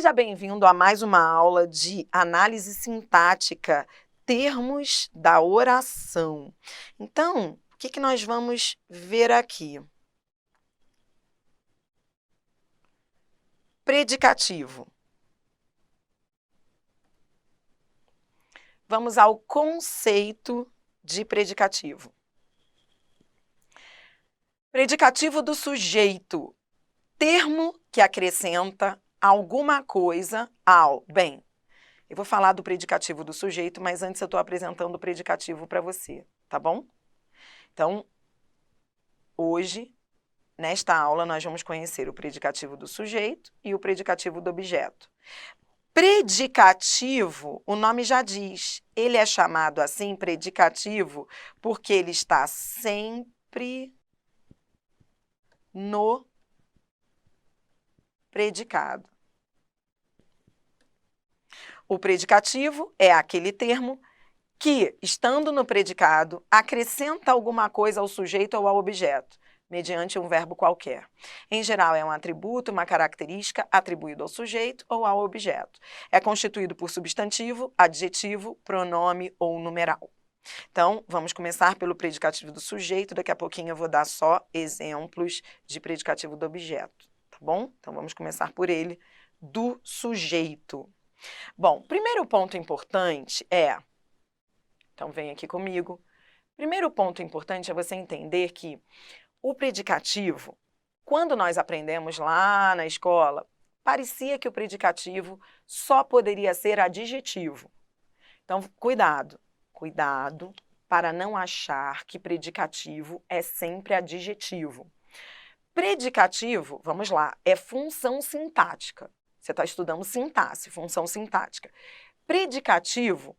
Seja bem-vindo a mais uma aula de análise sintática, termos da oração. Então, o que nós vamos ver aqui? Predicativo. Vamos ao conceito de predicativo. Predicativo do sujeito, termo que acrescenta alguma coisa ao. Bem, eu vou falar do predicativo do sujeito, mas antes eu estou apresentando o predicativo para você, tá bom? Então, hoje, nesta aula, nós vamos conhecer o predicativo do sujeito e o predicativo do objeto. Predicativo, o nome já diz, ele é chamado assim, predicativo, porque ele está sempre no predicado. O predicativo é aquele termo que, estando no predicado, acrescenta alguma coisa ao sujeito ou ao objeto, mediante um verbo qualquer. Em geral, é um atributo, uma característica atribuído ao sujeito ou ao objeto. É constituído por substantivo, adjetivo, pronome ou numeral. Então, vamos começar pelo predicativo do sujeito. Daqui a pouquinho eu vou dar só exemplos de predicativo do objeto, tá bom? Então, vamos começar por ele, do sujeito. Bom, primeiro ponto importante é... Então, vem aqui comigo. Primeiro ponto importante é você entender que o predicativo, quando nós aprendemos lá na escola, parecia que o predicativo só poderia ser adjetivo. Então, cuidado para não achar que predicativo é sempre adjetivo. Predicativo, vamos lá, é função sintática. Você está estudando sintaxe, função sintática. Predicativo,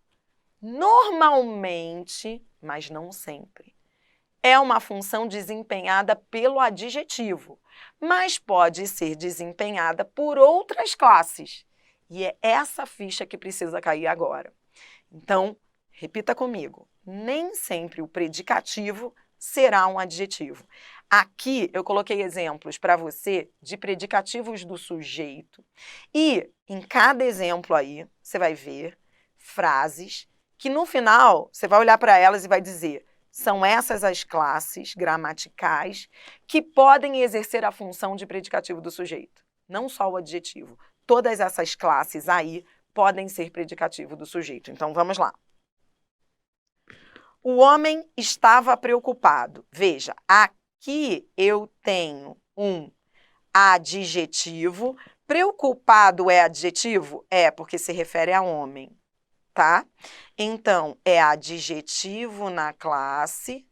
normalmente, mas não sempre, é uma função desempenhada pelo adjetivo, mas pode ser desempenhada por outras classes. E é essa ficha que precisa cair agora. Então, repita comigo, nem sempre o predicativo será um adjetivo. Aqui eu coloquei exemplos para você de predicativos do sujeito e em cada exemplo aí você vai ver frases que no final você vai olhar para elas e vai dizer: são essas as classes gramaticais que podem exercer a função de predicativo do sujeito, não só o adjetivo. Todas essas classes aí podem ser predicativo do sujeito. Então, vamos lá. O homem estava preocupado. Veja, aqui eu tenho um adjetivo. Preocupado é adjetivo? É, porque se refere a homem, tá? Então, é adjetivo na classe,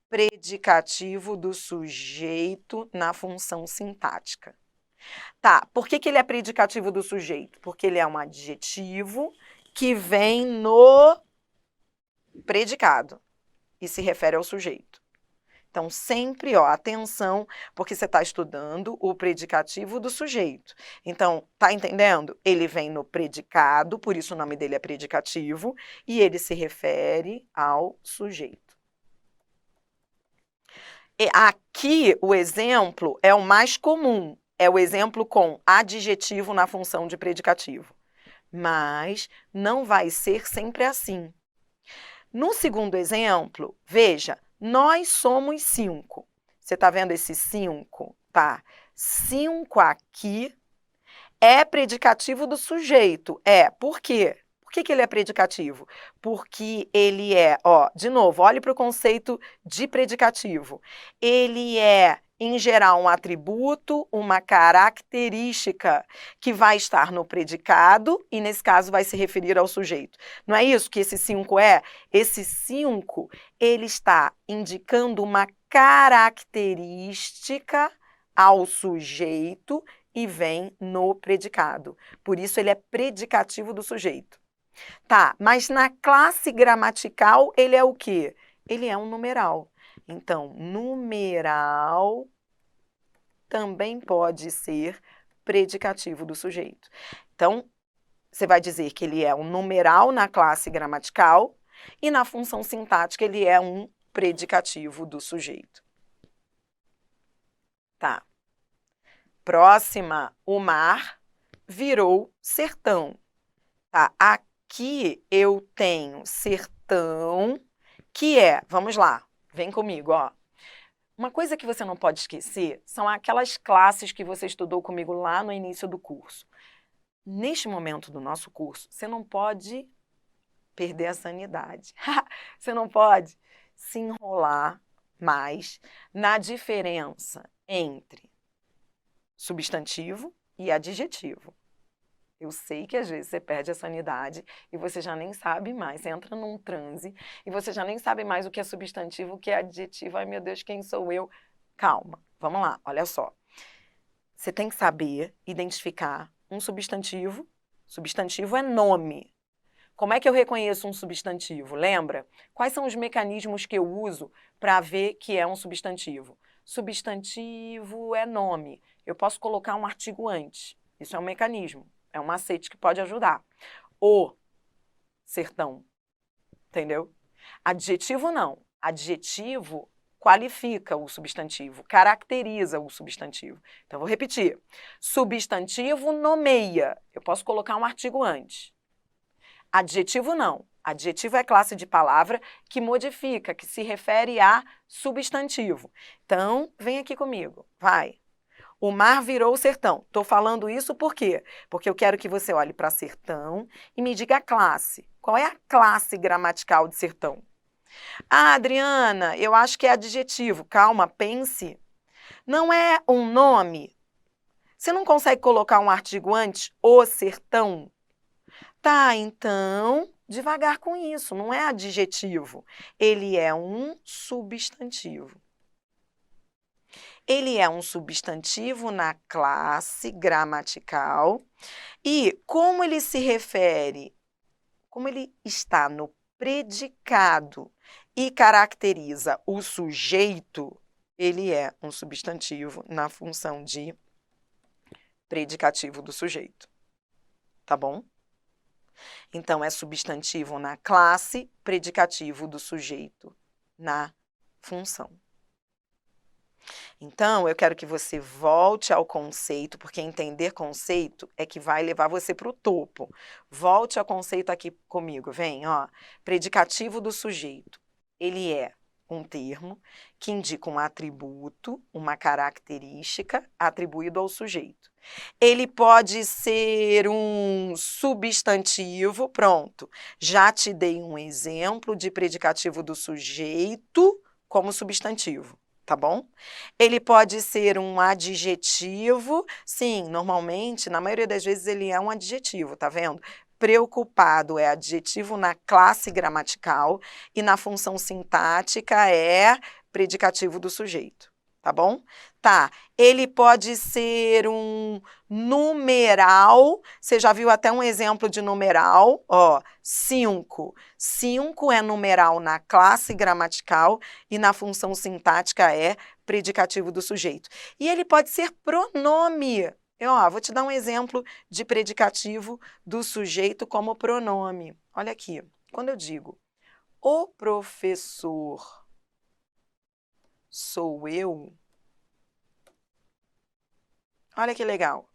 predicativo do sujeito na função sintática. Tá, por que ele é predicativo do sujeito? Porque ele é um adjetivo que vem no predicado e se refere ao sujeito. Então, sempre, ó, atenção, porque você está estudando o predicativo do sujeito. Então, tá entendendo? Ele vem no predicado, por isso o nome dele é predicativo, e ele se refere ao sujeito. E aqui, o exemplo é o mais comum, é o exemplo com adjetivo na função de predicativo. Mas não vai ser sempre assim. No segundo exemplo, veja, nós somos 5. Você está vendo esse 5? Tá. 5 aqui é predicativo do sujeito. É, por quê? Por que ele é predicativo? Porque ele é, ó, de novo, olhe para o conceito de predicativo. Ele é, em geral, um atributo, uma característica que vai estar no predicado e, nesse caso, vai se referir ao sujeito. Não é isso que esse 5 é? Esse 5, ele está indicando uma característica ao sujeito e vem no predicado. Por isso, ele é predicativo do sujeito. Tá, mas na classe gramatical, ele é o quê? Ele é um numeral. Então, numeral também pode ser predicativo do sujeito. Então, você vai dizer que ele é um numeral na classe gramatical e na função sintática ele é um predicativo do sujeito. Tá. Próxima, o mar virou sertão. Tá? Aqui eu tenho sertão, que é, vamos lá, vem comigo, ó. Uma coisa que você não pode esquecer são aquelas classes que você estudou comigo lá no início do curso. Neste momento do nosso curso, você não pode perder a sanidade. Você não pode se enrolar mais na diferença entre substantivo e adjetivo. Eu sei que às vezes você perde a sanidade e você já nem sabe mais, você entra num transe e você já nem sabe mais o que é substantivo, o que é adjetivo. Ai, meu Deus, quem sou eu? Calma, vamos lá, olha só. Você tem que saber identificar um substantivo. Substantivo é nome. Como é que eu reconheço um substantivo? Lembra? Quais são os mecanismos que eu uso para ver que é um substantivo? Substantivo é nome. Eu posso colocar um artigo antes. Isso é um mecanismo. É um macete que pode ajudar. O sertão. Entendeu? Adjetivo não. Adjetivo qualifica o substantivo, caracteriza o substantivo. Então, vou repetir. Substantivo nomeia. Eu posso colocar um artigo antes. Adjetivo não. Adjetivo é classe de palavra que modifica, que se refere a substantivo. Então, vem aqui comigo. Vai. O mar virou sertão. Estou falando isso por quê? Porque eu quero que você olhe para sertão e me diga a classe. Qual é a classe gramatical de sertão? Ah, Adriana, eu acho que é adjetivo. Calma, pense. Não é um nome? Você não consegue colocar um artigo antes? O sertão? Tá, então, devagar com isso. Não é adjetivo. Ele é um substantivo. Ele é um substantivo na classe gramatical e como ele se refere, como ele está no predicado e caracteriza o sujeito, ele é um substantivo na função de predicativo do sujeito. Tá bom? Então, é substantivo na classe, predicativo do sujeito na função. Então, eu quero que você volte ao conceito, porque entender conceito é que vai levar você para o topo. Volte ao conceito aqui comigo, vem, ó. Predicativo do sujeito. Ele é um termo que indica um atributo, uma característica atribuído ao sujeito. Ele pode ser um substantivo, pronto. Já te dei um exemplo de predicativo do sujeito como substantivo. Tá bom? Ele pode ser um adjetivo, sim, normalmente, na maioria das vezes ele é um adjetivo, tá vendo? Preocupado é adjetivo na classe gramatical e na função sintática é predicativo do sujeito, tá bom? Tá, ele pode ser um numeral, você já viu até um exemplo de numeral, ó, 5. 5 é numeral na classe gramatical e na função sintática é predicativo do sujeito. E ele pode ser pronome. Vou te dar um exemplo de predicativo do sujeito como pronome. Olha aqui, quando eu digo o professor sou eu, olha que legal.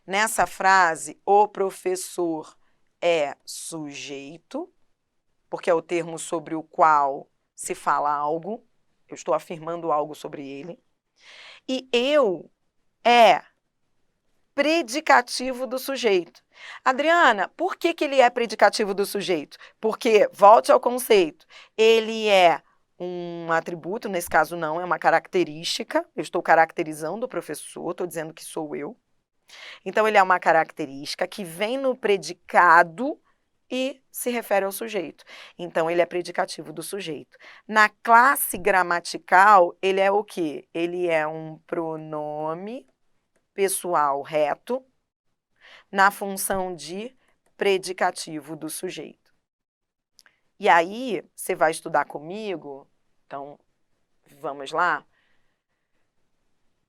Nessa frase, o professor é sujeito, porque é o termo sobre o qual se fala algo, eu estou afirmando algo sobre ele, e eu é predicativo do sujeito. Adriana, por que ele é predicativo do sujeito? Porque, volte ao conceito, ele é um atributo, nesse caso não, é uma característica, eu estou caracterizando o professor, estou dizendo que sou eu. Então, ele é uma característica que vem no predicado e se refere ao sujeito. Então, ele é predicativo do sujeito. Na classe gramatical, ele é o quê? Ele é um pronome pessoal reto na função de predicativo do sujeito. E aí, você vai estudar comigo, então, vamos lá?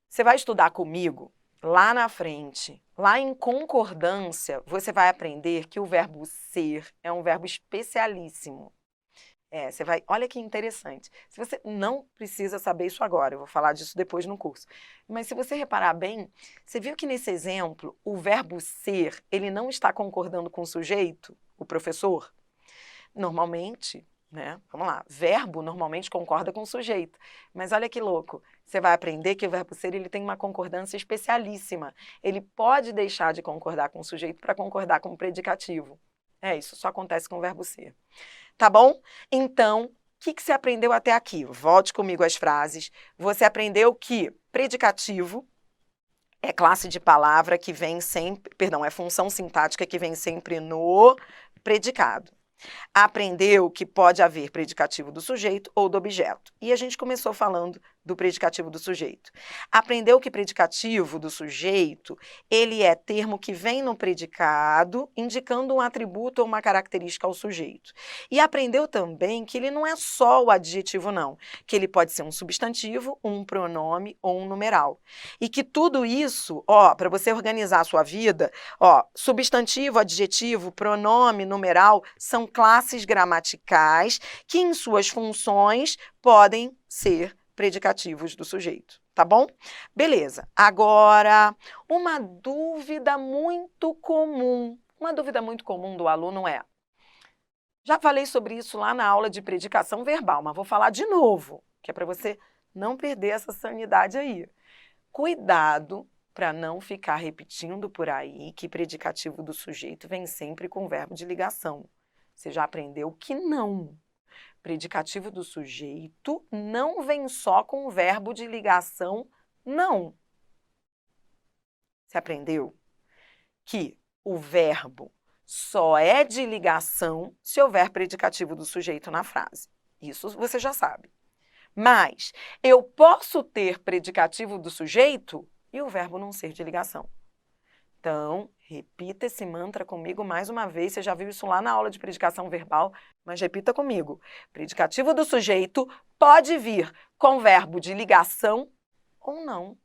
Você vai estudar comigo lá na frente, lá em concordância, você vai aprender que o verbo ser é um verbo especialíssimo. Você vai, olha que interessante. Se você não precisa saber isso agora, eu vou falar disso depois no curso. Mas se você reparar bem, você viu que nesse exemplo, o verbo ser, ele não está concordando com o sujeito, o professor? Normalmente, né? Vamos lá, verbo normalmente concorda com o sujeito. Mas olha que louco, você vai aprender que o verbo ser, ele tem uma concordância especialíssima. Ele pode deixar de concordar com o sujeito para concordar com o predicativo. Isso só acontece com o verbo ser. Tá bom? Então, o que você aprendeu até aqui? Volte comigo às frases. Você aprendeu que predicativo é classe de palavra que vem sempre, perdão, é função sintática que vem sempre no predicado. Aprendeu que pode haver predicativo do sujeito ou do objeto. E a gente começou falando do predicativo do sujeito. Aprendeu que predicativo do sujeito, ele é termo que vem no predicado, indicando um atributo ou uma característica ao sujeito. E aprendeu também que ele não é só o adjetivo, não. Que ele pode ser um substantivo, um pronome ou um numeral. E que tudo isso, para você organizar a sua vida, substantivo, adjetivo, pronome, numeral, são classes gramaticais que, em suas funções, podem ser predicativos do sujeito, tá bom? Beleza. Agora, uma dúvida muito comum do aluno é, já falei sobre isso lá na aula de predicação verbal, mas vou falar de novo, que é para você não perder essa sanidade aí. Cuidado para não ficar repetindo por aí que predicativo do sujeito vem sempre com verbo de ligação. Você já aprendeu que não. Predicativo do sujeito não vem só com o verbo de ligação, não. Você aprendeu que o verbo só é de ligação se houver predicativo do sujeito na frase. Isso você já sabe. Mas eu posso ter predicativo do sujeito e o verbo não ser de ligação. Então, repita esse mantra comigo mais uma vez. Você já viu isso lá na aula de predicação verbal, mas repita comigo. Predicativo do sujeito pode vir com verbo de ligação ou não.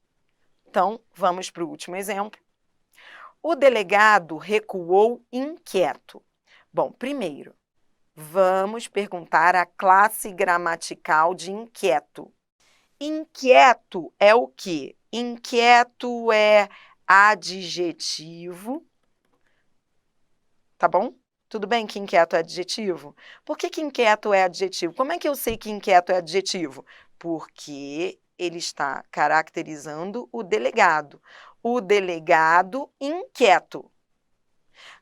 Então, vamos para o último exemplo. O delegado recuou inquieto. Bom, primeiro, vamos perguntar a classe gramatical de inquieto. Inquieto é o quê? Inquieto é adjetivo, tá bom? Tudo bem que inquieto é adjetivo? Por que inquieto é adjetivo? Como é que eu sei que inquieto é adjetivo? Porque ele está caracterizando o delegado. O delegado inquieto.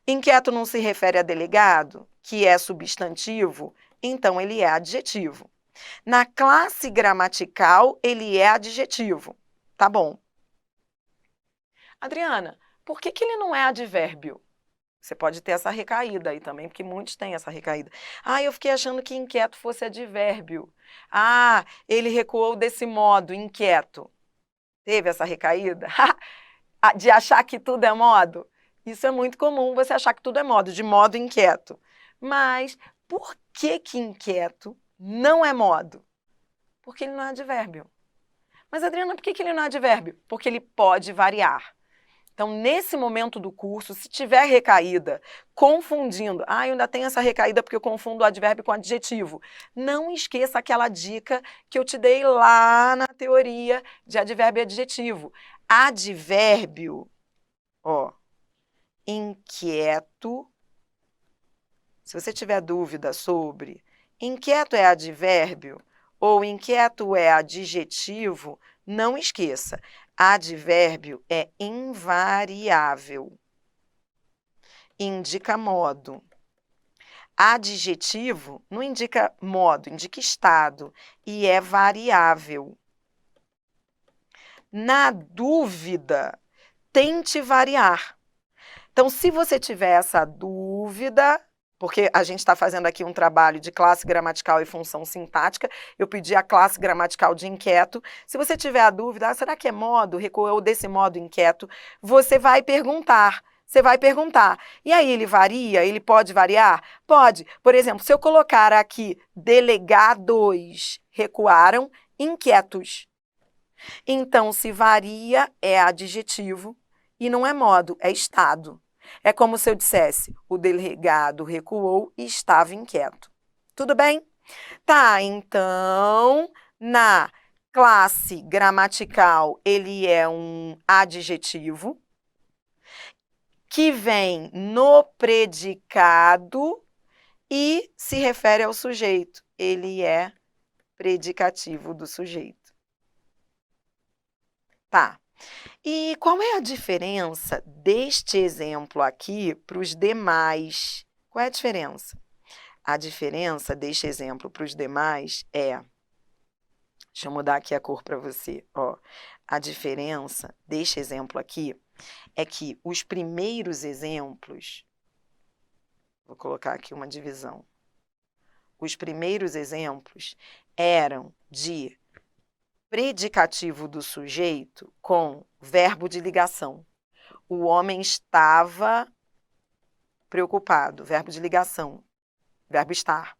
Inquieto não se refere a delegado, que é substantivo, então ele é adjetivo. Na classe gramatical, ele é adjetivo, tá bom? Adriana, por que ele não é advérbio? Você pode ter essa recaída aí também, porque muitos têm essa recaída. Eu fiquei achando que inquieto fosse advérbio. Ele recuou desse modo, inquieto. Teve essa recaída? De achar que tudo é modo? Isso é muito comum, você achar que tudo é modo, de modo inquieto. Mas por que inquieto não é modo? Porque ele não é advérbio. Mas, Adriana, por que ele não é advérbio? Porque ele pode variar. Então, nesse momento do curso, se tiver recaída, confundindo, eu ainda tenho essa recaída porque eu confundo o advérbio com adjetivo. Não esqueça aquela dica que eu te dei lá na teoria de advérbio e adjetivo. Advérbio, inquieto. Se você tiver dúvida sobre inquieto é advérbio ou inquieto é adjetivo, não esqueça. Advérbio é invariável. Indica modo. Adjetivo não indica modo, indica estado e é variável. Na dúvida, tente variar. Então, se você tiver essa dúvida, porque a gente está fazendo aqui um trabalho de classe gramatical e função sintática, eu pedi a classe gramatical de inquieto. Se você tiver a dúvida, será que é modo, recuou desse modo inquieto? Você vai perguntar. E aí ele varia? Ele pode variar? Pode. Por exemplo, se eu colocar aqui delegados recuaram inquietos. Então, se varia, é adjetivo e não é modo, é estado. É como se eu dissesse, o delegado recuou e estava inquieto. Tudo bem? Tá, então, na classe gramatical, ele é um adjetivo que vem no predicado e se refere ao sujeito. Ele é predicativo do sujeito. Tá. E qual é a diferença deste exemplo aqui para os demais? Qual é a diferença? A diferença deste exemplo para os demais é... Deixa eu mudar aqui a cor para você. Ó, a diferença deste exemplo aqui é que os primeiros exemplos... Vou colocar aqui uma divisão. Os primeiros exemplos eram de predicativo do sujeito com verbo de ligação. O homem estava preocupado, verbo de ligação, verbo estar.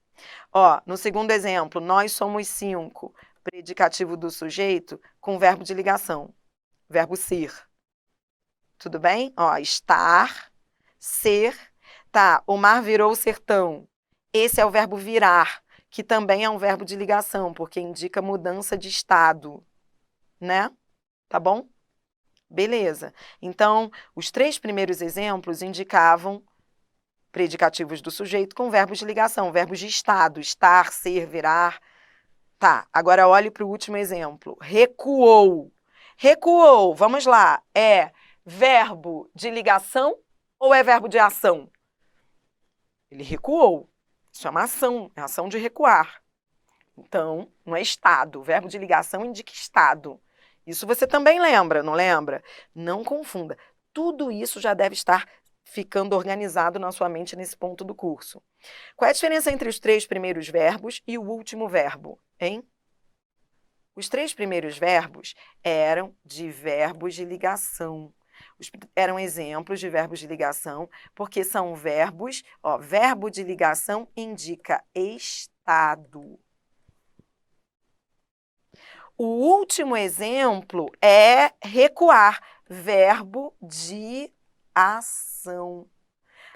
Ó, no segundo exemplo, nós somos 5, predicativo do sujeito com verbo de ligação, verbo ser. Tudo bem? Ó, estar, ser, tá, o mar virou sertão. Esse é o verbo virar, que também é um verbo de ligação, porque indica mudança de estado, né? Tá bom? Beleza. Então, os 3 primeiros exemplos indicavam predicativos do sujeito com verbos de ligação, verbos de estado, estar, ser, virar. Tá, agora olhe para o último exemplo. Recuou. Recuou, vamos lá, é verbo de ligação ou é verbo de ação? Ele recuou. Isso é uma ação, é ação de recuar. Então, não é estado. O verbo de ligação indica estado. Isso você também lembra, não lembra? Não confunda. Tudo isso já deve estar ficando organizado na sua mente nesse ponto do curso. Qual é a diferença entre os 3 primeiros verbos e o último verbo, hein? Os 3 primeiros verbos eram de verbos de ligação. Eram exemplos de verbos de ligação, porque são verbos, ó, verbo de ligação indica estado. O último exemplo é recuar, verbo de ação.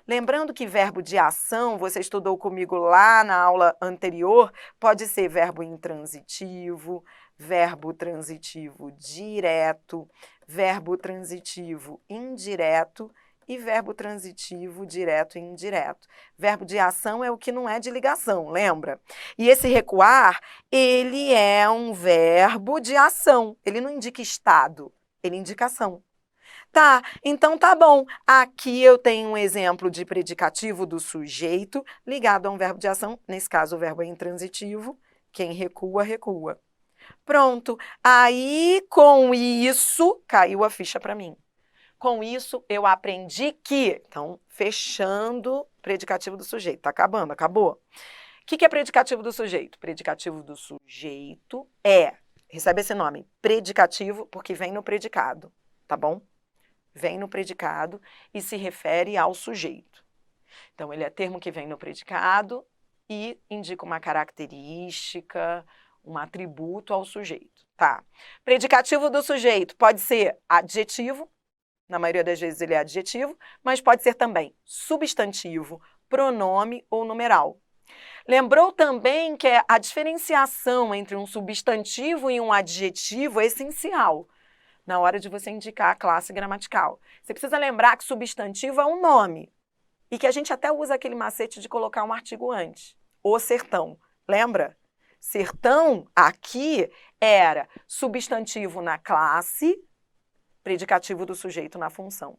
Lembrando que verbo de ação, você estudou comigo lá na aula anterior, pode ser verbo intransitivo, verbo transitivo direto, verbo transitivo indireto e verbo transitivo direto e indireto. Verbo de ação é o que não é de ligação, lembra? E esse recuar, ele é um verbo de ação, ele não indica estado, ele indica ação. Tá, então tá bom. Aqui eu tenho um exemplo de predicativo do sujeito ligado a um verbo de ação, nesse caso o verbo é intransitivo, quem recua, recua. Pronto, aí com isso caiu a ficha para mim. Com isso eu aprendi que, então fechando predicativo do sujeito, tá acabando, acabou. O que é predicativo do sujeito? Predicativo do sujeito recebe esse nome, predicativo, porque vem no predicado, tá bom? Vem no predicado e se refere ao sujeito. Então, ele é termo que vem no predicado e indica uma característica, um atributo ao sujeito. Tá. Predicativo do sujeito pode ser adjetivo, na maioria das vezes ele é adjetivo, mas pode ser também substantivo, pronome ou numeral. Lembrou também que a diferenciação entre um substantivo e um adjetivo é essencial na hora de você indicar a classe gramatical. Você precisa lembrar que substantivo é um nome e que a gente até usa aquele macete de colocar um artigo antes. O sertão, lembra? Sertão, aqui, era substantivo na classe, predicativo do sujeito na função.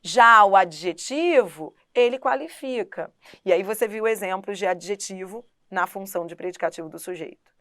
Já o adjetivo, ele qualifica. E aí você viu exemplos de adjetivo na função de predicativo do sujeito.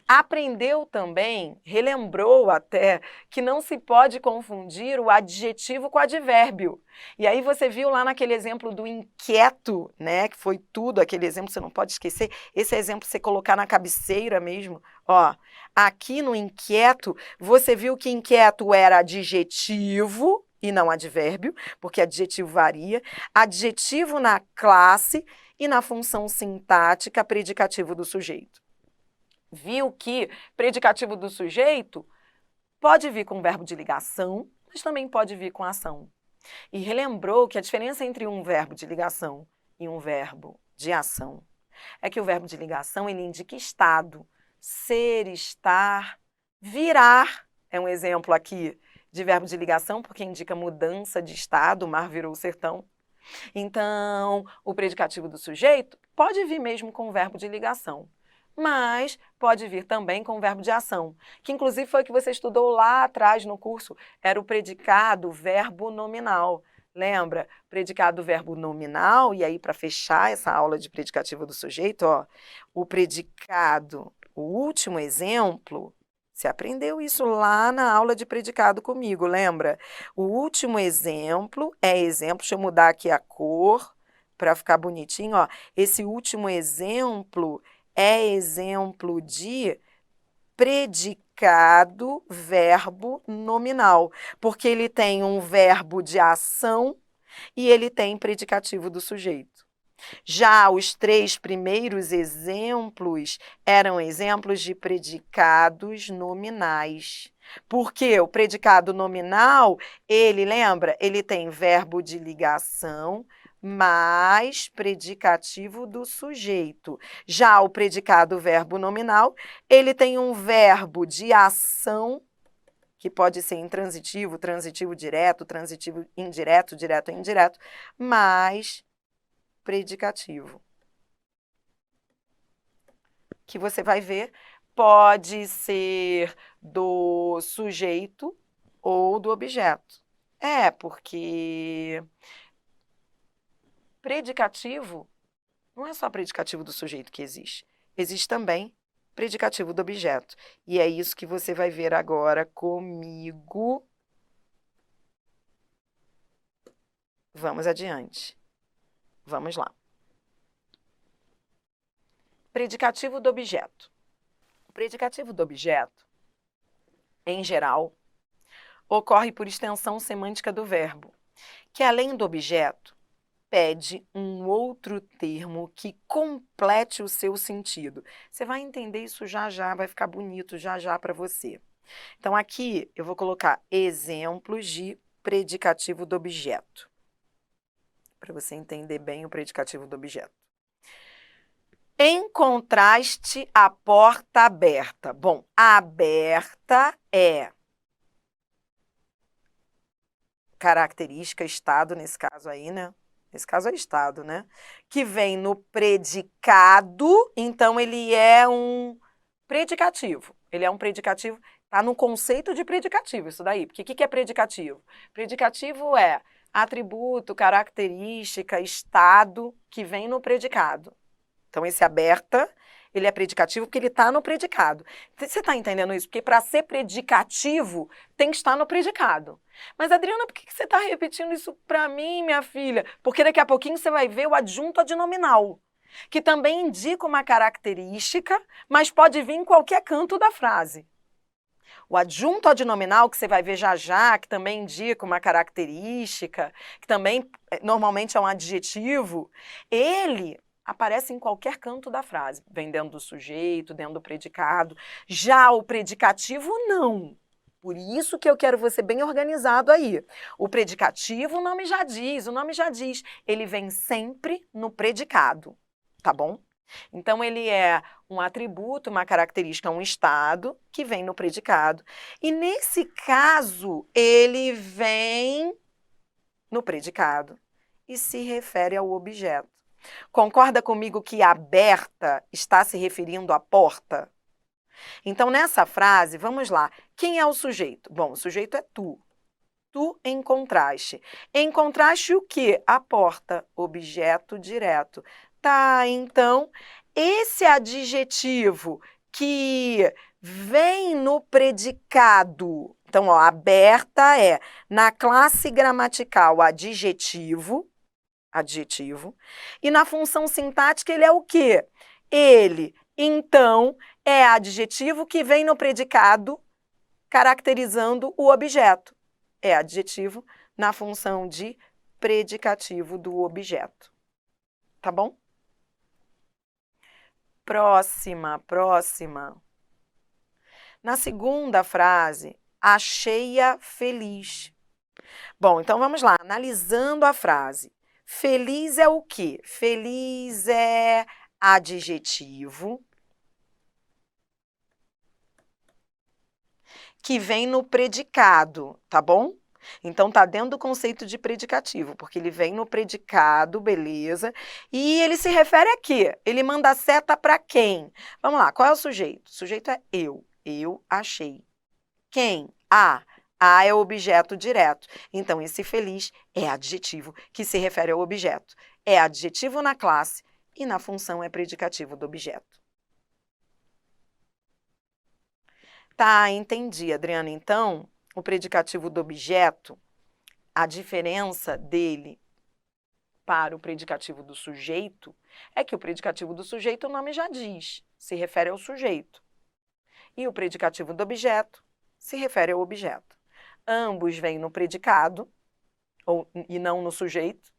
Aprendeu também, relembrou até, que não se pode confundir o adjetivo com o advérbio. E aí você viu lá naquele exemplo do inquieto, né, que foi tudo, aquele exemplo você não pode esquecer, esse exemplo você colocar na cabeceira mesmo, ó, aqui no inquieto, você viu que inquieto era adjetivo e não advérbio, porque adjetivo varia, adjetivo na classe e na função sintática predicativo do sujeito. Viu que predicativo do sujeito pode vir com verbo de ligação, mas também pode vir com ação. E relembrou que a diferença entre um verbo de ligação e um verbo de ação é que o verbo de ligação ele indica estado. Ser, estar, virar é um exemplo aqui de verbo de ligação, porque indica mudança de estado, o mar virou o sertão. Então, o predicativo do sujeito pode vir mesmo com o verbo de ligação, mas pode vir também com o verbo de ação, que inclusive foi o que você estudou lá atrás no curso, era o predicado verbo nominal. Lembra? Predicado verbo nominal, e aí para fechar essa aula de predicativo do sujeito, ó, o predicado, o último exemplo, você aprendeu isso lá na aula de predicado comigo, lembra? O último exemplo é exemplo, deixa eu mudar aqui a cor para ficar bonitinho, ó. Esse último exemplo é exemplo de predicado verbo nominal, porque ele tem um verbo de ação e ele tem predicativo do sujeito. Já os 3 primeiros exemplos eram exemplos de predicados nominais. Porque o predicado nominal, ele, lembra, ele tem verbo de ligação mais predicativo do sujeito. Já o predicado verbo nominal, ele tem um verbo de ação, que pode ser intransitivo, transitivo direto, transitivo indireto, direto indireto, mais predicativo. Que você vai ver, pode ser do sujeito ou do objeto. Porque predicativo não é só predicativo do sujeito que existe. Existe também predicativo do objeto. E é isso que você vai ver agora comigo. Vamos adiante. Vamos lá. Predicativo do objeto. O predicativo do objeto, em geral, ocorre por extensão semântica do verbo, que além do objeto, pede um outro termo que complete o seu sentido. Você vai entender isso já já, vai ficar bonito já já para você. Então aqui eu vou colocar exemplos de predicativo do objeto, para você entender bem o predicativo do objeto. Encontraste a porta aberta. Bom, aberta é característica, estado, nesse caso aí, né? Nesse caso é estado, né? Que vem no predicado, então ele é um predicativo. Ele é um predicativo, tá no conceito de predicativo isso daí. Porque o que é predicativo? Predicativo é atributo, característica, estado que vem no predicado. Então, esse aberta, ele é predicativo porque ele está no predicado. Você está entendendo isso? Porque para ser predicativo, tem que estar no predicado. Mas, Adriana, por que você está repetindo isso para mim, minha filha? Porque daqui a pouquinho você vai ver o adjunto adnominal, que também indica uma característica, mas pode vir em qualquer canto da frase. O adjunto adnominal, que você vai ver já já, que também indica uma característica, que também normalmente é um adjetivo, ele aparece em qualquer canto da frase, vem dentro do sujeito, dentro do predicado. Já o predicativo, não. Por isso que eu quero você bem organizado aí. O predicativo, o nome já diz, ele vem sempre no predicado, tá bom? Então, ele é um atributo, uma característica, um estado que vem no predicado. E, nesse caso, ele vem no predicado e se refere ao objeto. Concorda comigo que aberta está se referindo à porta? Então, nessa frase, vamos lá. Quem é o sujeito? Bom, o sujeito é tu. Tu encontraste. Encontraste o quê? A porta, objeto direto. Tá, então, esse adjetivo que vem no predicado, então, ó, aberta é, na classe gramatical, adjetivo, e na função sintática ele é o quê? Ele, então, é adjetivo que vem no predicado caracterizando o objeto. É adjetivo na função de predicativo do objeto. Tá bom? Próxima. Na segunda frase, achei-a feliz. Bom, então vamos lá, analisando a frase. Feliz é o quê? Feliz é adjetivo que vem no predicado, tá bom? Então, tá dentro do conceito de predicativo, porque ele vem no predicado, beleza? E ele se refere a quê? Ele manda seta para quem? Vamos lá, qual é o sujeito? O sujeito é eu. Eu achei. Quem? A. A é o objeto direto. Então, esse feliz é adjetivo que se refere ao objeto. É adjetivo na classe e na função é predicativo do objeto. Tá, entendi, Adriana. Então, o predicativo do objeto, a diferença dele para o predicativo do sujeito é que o predicativo do sujeito, o nome já diz, se refere ao sujeito. E o predicativo do objeto se refere ao objeto. Ambos vêm no predicado e não no sujeito.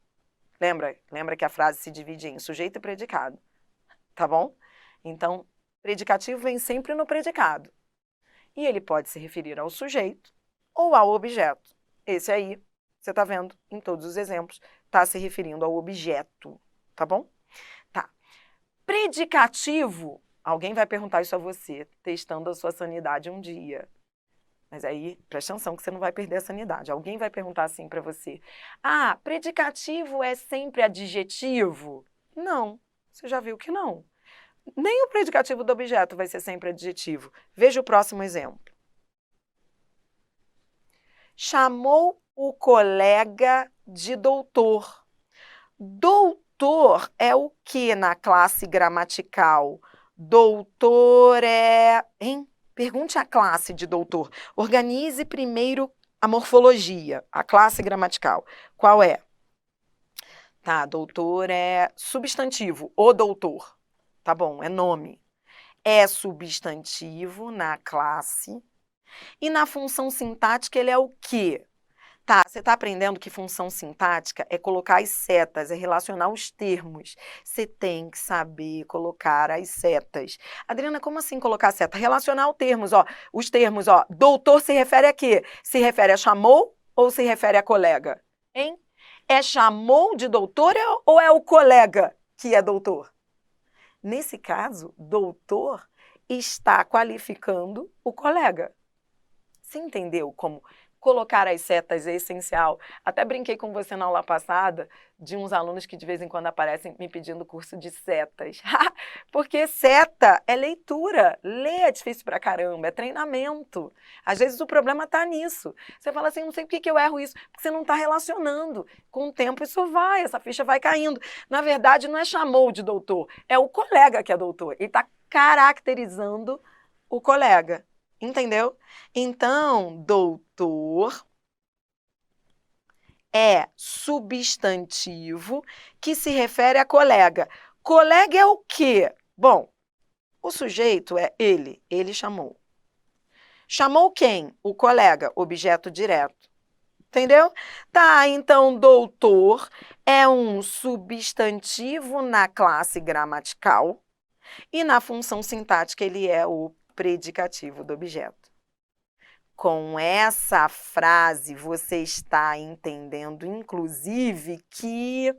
Lembra que a frase se divide em sujeito e predicado, tá bom? Então, predicativo vem sempre no predicado. E ele pode se referir ao sujeito ou ao objeto. Esse aí, você tá vendo em todos os exemplos, tá se referindo ao objeto, tá bom? Tá. Predicativo, alguém vai perguntar isso a você, testando a sua sanidade um dia. Mas aí, presta atenção que você não vai perder a sanidade. Alguém vai perguntar assim para você: ah, predicativo é sempre adjetivo? Não, você já viu que não. Nem o predicativo do objeto vai ser sempre adjetivo. Veja o próximo exemplo. Chamou o colega de doutor. Doutor é o que na classe gramatical? Doutor é... Hein? Pergunte a classe de doutor. Organize primeiro a morfologia, a classe gramatical. Qual é? Tá, doutor é substantivo, o doutor. Tá bom, é nome. É substantivo na classe. E na função sintática ele é o quê? Tá, você está aprendendo que função sintática é colocar as setas, é relacionar os termos. Você tem que saber colocar as setas. Adriana, como assim colocar seta? Relacionar os termos, ó. Os termos, ó. Doutor se refere a quê? Se refere a chamou ou se refere a colega? Hein? É chamou de doutor ou é o colega que é doutor? Nesse caso, doutor está qualificando o colega. Você entendeu como colocar as setas é essencial? Até brinquei com você na aula passada de uns alunos que de vez em quando aparecem me pedindo curso de setas. Porque seta é leitura. Ler é difícil pra caramba, é treinamento. Às vezes o problema tá nisso. Você fala assim, não sei por que eu erro isso, porque você não está relacionando. Com o tempo isso vai, essa ficha vai caindo. Na verdade, não é chamou de doutor, é o colega que é doutor. Ele está caracterizando o colega. Entendeu? Então, doutor é substantivo que se refere a colega. Colega é o quê? Bom, o sujeito é ele chamou. Chamou quem? O colega, objeto direto. Entendeu? Tá, então doutor é um substantivo na classe gramatical e na função sintática ele é o predicativo do objeto. Com essa frase, você está entendendo, inclusive, que...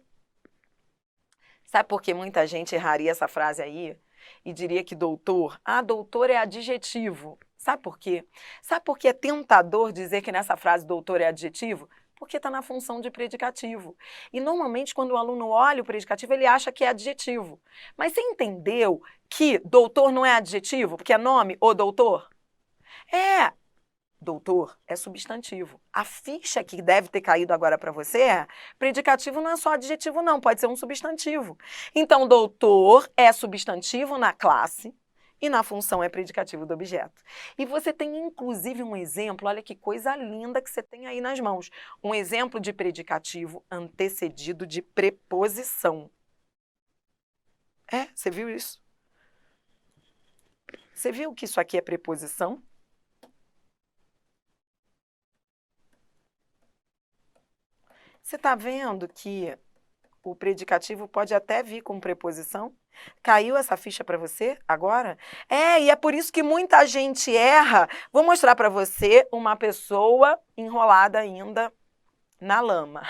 Sabe por que muita gente erraria essa frase aí? E diria que doutor... Ah, doutor é adjetivo. Sabe por quê? Sabe por que é tentador dizer que nessa frase doutor é adjetivo? Porque está na função de predicativo. E normalmente quando o aluno olha o predicativo, ele acha que é adjetivo. Mas você entendeu que doutor não é adjetivo, porque é nome, o doutor? É, doutor é substantivo. A ficha que deve ter caído agora para você é predicativo não é só adjetivo não, pode ser um substantivo. Então, doutor é substantivo na classe e na função é predicativo do objeto. E você tem inclusive um exemplo, olha que coisa linda que você tem aí nas mãos. Um exemplo de predicativo antecedido de preposição. É, você viu isso? Você viu que isso aqui é preposição? Você está vendo que o predicativo pode até vir com preposição? Caiu essa ficha para você agora? E é por isso que muita gente erra. Vou mostrar para você uma pessoa enrolada ainda na lama.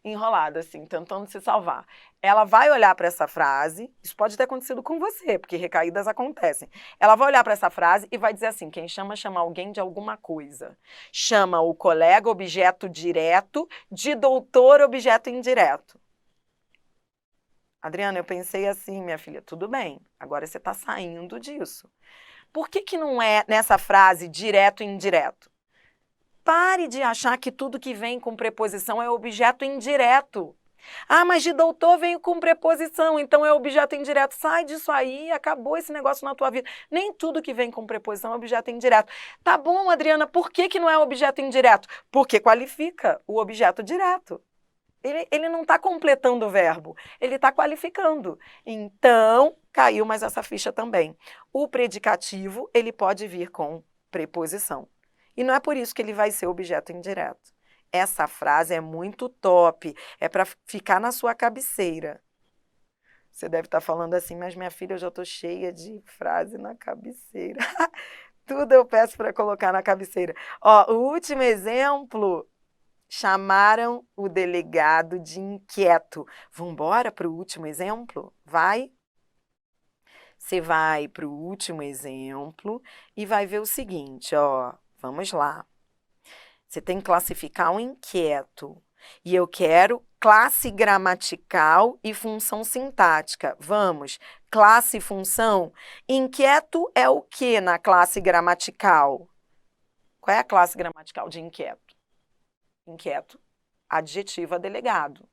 enrolada, assim, tentando se salvar. Ela vai olhar para essa frase, isso pode ter acontecido com você, porque recaídas acontecem. Ela vai olhar para essa frase e vai dizer assim, quem chama alguém de alguma coisa. Chama o colega objeto direto de doutor objeto indireto. Adriana, eu pensei assim, minha filha, tudo bem, agora você está saindo disso. Por que que não é nessa frase direto e indireto? Pare de achar que tudo que vem com preposição é objeto indireto. Ah, mas de doutor veio com preposição, então é objeto indireto. Sai disso aí, acabou esse negócio na tua vida. Nem tudo que vem com preposição é objeto indireto. Tá bom, Adriana, por que que não é objeto indireto? Porque qualifica o objeto direto. Ele não está completando o verbo, ele está qualificando. Então, caiu mais essa ficha também. O predicativo, ele pode vir com preposição. E não é por isso que ele vai ser objeto indireto. Essa frase é muito top, é para ficar na sua cabeceira. Você deve estar falando assim, mas minha filha, eu já estou cheia de frase na cabeceira. Tudo eu peço para colocar na cabeceira. Ó, o último exemplo... Chamaram o delegado de inquieto. Vamos embora para o último exemplo? Vai? Você vai para o último exemplo e vai ver o seguinte, ó. Vamos lá. Você tem que classificar um inquieto. E eu quero classe gramatical e função sintática. Vamos. Classe e função. Inquieto é o que na classe gramatical? Qual é a classe gramatical de inquieto? Inquieto, adjetivo a delegado,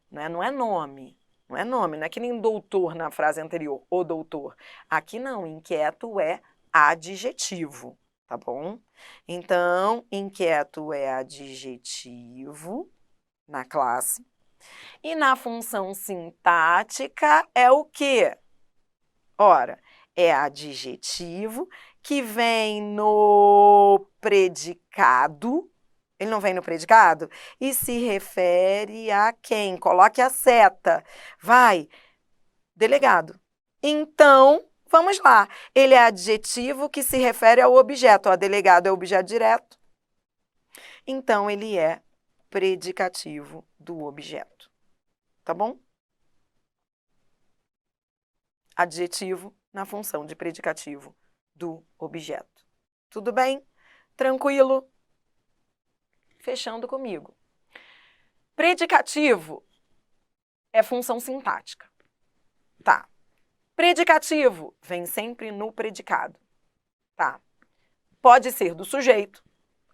né? Não é nome, não é que nem doutor na frase anterior, o doutor. Aqui não, inquieto é adjetivo, tá bom? Então, inquieto é adjetivo na classe. E na função sintática é o quê? Ora, é adjetivo que vem no predicado. Ele não vem no predicado? E se refere a quem? Coloque a seta. Vai, delegado. Então, vamos lá. Ele é adjetivo que se refere ao objeto. Ó, delegado é objeto direto. Então, ele é predicativo do objeto. Tá bom? Adjetivo na função de predicativo do objeto. Tudo bem? Tranquilo? Fechando comigo. Predicativo é função sintática. Tá. Predicativo vem sempre no predicado. Tá. Pode ser do sujeito,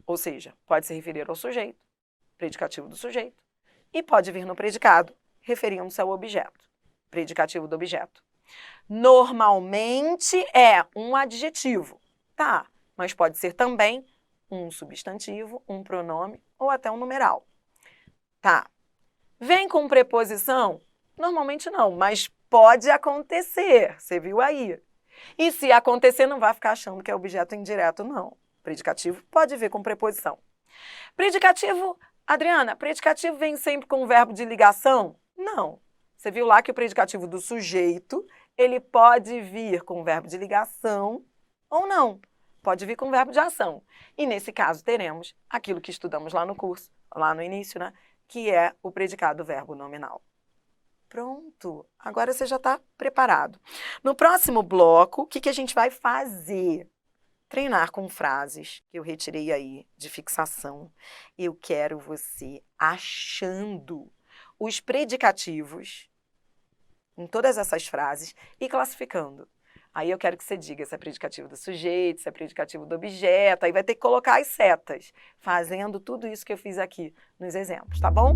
ou seja, pode se referir ao sujeito, predicativo do sujeito, e pode vir no predicado, referindo-se ao objeto, predicativo do objeto. Normalmente é um adjetivo, tá? Mas pode ser também um substantivo, um pronome ou até um numeral. Tá. Vem com preposição? Normalmente não, mas pode acontecer. Você viu aí. E se acontecer, não vai ficar achando que é objeto indireto, não. Predicativo pode vir com preposição. Predicativo, Adriana, predicativo vem sempre com o verbo de ligação? Não. Você viu lá que o predicativo do sujeito, ele pode vir com o verbo de ligação ou não. Pode vir com o verbo de ação. E nesse caso teremos aquilo que estudamos lá no curso, lá no início, né? Que é o predicado verbo nominal. Pronto, agora você já está preparado. No próximo bloco, o que a gente vai fazer? Treinar com frases que eu retirei aí de fixação. Eu quero você achando os predicativos em todas essas frases e classificando. Aí eu quero que você diga se é predicativo do sujeito, se é predicativo do objeto, aí vai ter que colocar as setas, fazendo tudo isso que eu fiz aqui nos exemplos, tá bom?